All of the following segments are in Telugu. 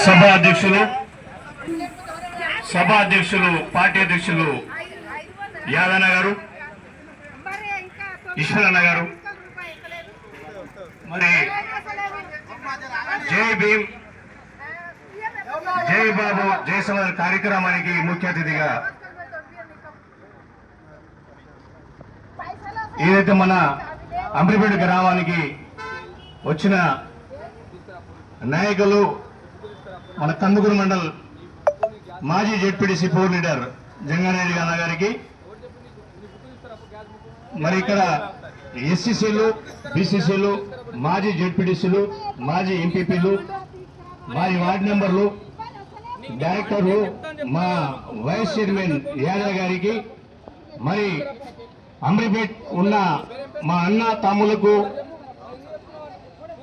సభాధ్యక్షులు పార్టీ అధ్యక్షులు యాదన్న గారు, ఈశ్వరన్న గారు, మరి జై భీమ్ జై బాబు జై సమాజ కార్యక్రమానికి ముఖ్య అతిథిగా ఏదైతే మన అమరిపేట గ్రామానికి వచ్చిన నాయకులు మన కందుకూరు మండల్ మాజీ జెడ్పీటీసీ పోర్ లీడర్ జంగారెడ్డి అన్న గారికి, మరి ఇక్కడ ఎస్సీసీలు బీసీసీలు మాజీ జెడ్పీటీసీలు మాజీ ఎంపీపీలు మాజీ వార్డు మెంబర్లు డైరెక్టర్లు మా వైస్ చైర్మన్ యాదవ్ గారికి, మరి అమరిపేట్ ఉన్న మా అన్న తమ్ములకు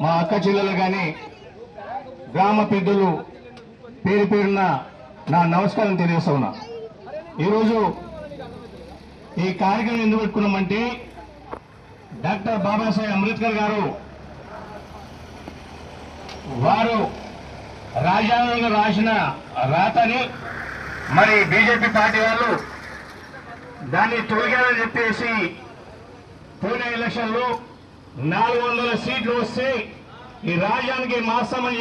మా అక్క చెల్లెలు కానీ గ్రామ పెద్దలు పేరు పేరున నా నమస్కారం తెలియజేస్తా ఉన్నా. ఈరోజు ఈ కార్యక్రమం ఎందుకు పెట్టుకున్నామంటే డాక్టర్ బాబాసాహెబ్ అంబేద్కర్ గారు వారు రాజ్యాంగంలో రాసిన రాతని మరి బీజేపీ పార్టీ వాళ్ళు దాన్ని తొలగాలని చెప్పేసి పోయిన ఎలక్షన్లో 400 సీట్లు వస్తే ఈ రాజ్యానికి మాస్తామని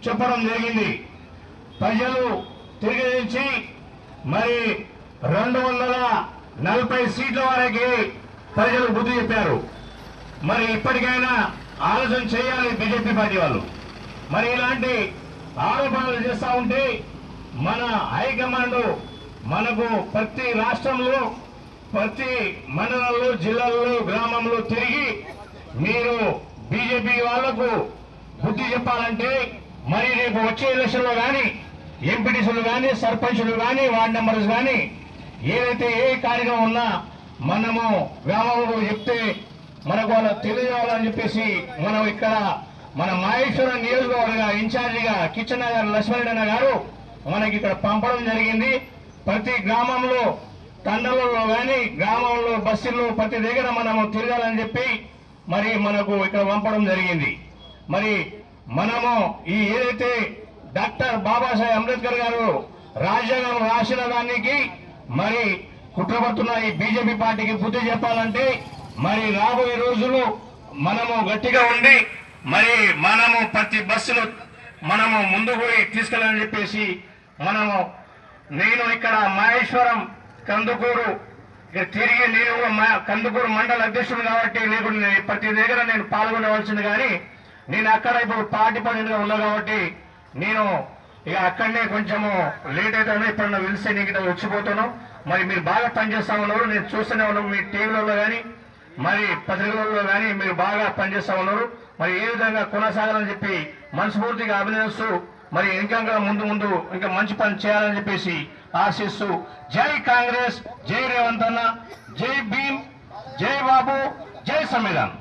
చెప్పడం జరిగింది. ప్రజలు తిరిగి మరి 240 సీట్ల వరకు ప్రజలు బుద్ధి చెప్పారు. మరి ఇప్పటికైనా ఆలోచన చేయాలి బీజేపీ పార్టీ వాళ్ళు. మరి ఇలాంటి ఆరోపణలు చేస్తూ ఉంటే మన హైకమాండ్ మనకు ప్రతి రాష్ట్రంలో ప్రతి మండలంలో జిల్లాల్లో గ్రామంలో తిరిగి మీరు బీజేపీ వాళ్లకు బుద్ధి చెప్పాలంటే మరి రేపు వచ్చే ఎలక్షన్లో కానీ ఎంపీటీసీలు కానీ సర్పంచులు కానీ వార్డు మెంబర్స్ కానీ ఏదైతే ఏ కార్యక్రమం ఉన్నా మనము గ్రామంలో చెప్తే మనకు వాళ్ళు తెలియజేయాలని చెప్పేసి మనం ఇక్కడ మన మహేశ్వరం నియోజకవర్గ ఇన్ఛార్జిగా కిచెన్ గారు లక్ష్మణ్ గారు మనకి ఇక్కడ పంపడం జరిగింది. ప్రతి గ్రామంలో తండలలో కానీ గ్రామంలో బస్సుల్లో ప్రతి దగ్గర మనము తిరగాలని చెప్పి మరి మనకు ఇక్కడ పంపడం జరిగింది. మరి మనము ఈ ఏదైతే డాక్టర్ బాబాసాహెబ్ అంబేద్కర్ గారు రాజ్యాంగం రాసిన దానికి మరి కుట్రపడుతున్న ఈ బీజేపీ పార్టీకి బుద్ధి చెప్పాలంటే మరి రాబోయే రోజులు మనము గట్టిగా ఉండి మరి మనము ప్రతి బస్సును మనము ముందుకు తీసుకెళ్ళాలని చెప్పేసి నేను ఇక్కడ మహేశ్వరం కందుకూరు తిరిగి నేను కందుకూరు మండల అధ్యక్షుడు కాబట్టి లేకుండా ప్రతి దగ్గర నేను పాల్గొనవలసింది. కానీ నేను అక్కడ ఇప్పుడు పార్టీ పనిగా ఉన్నా కాబట్టి నేను ఇక అక్కడనే కొంచెము లేట్ అవుతాను. ఇప్పుడు పిలిస్తే నేను ఇక్కడ వచ్చిపోతాను. మరి మీరు బాగా పనిచేస్తా ఉన్నారు, నేను చూస్తూనే ఉన్నాను మీ టీవీలలో కానీ మరి పత్రికలలో కానీ మీరు బాగా పనిచేస్తా ఉన్నారు. మరి ఏ విధంగా కొనసాగాలని చెప్పి మనస్ఫూర్తిగా అభినందిస్తూ మరి ఇంకా ముందు ఇంకా మంచి పని చేయాలని చెప్పేసి ఆశిస్తూ జై కాంగ్రెస్, జై రేవంత్ అన్న, జై భీమ్, జై బాబు, జై సంవిధాన్.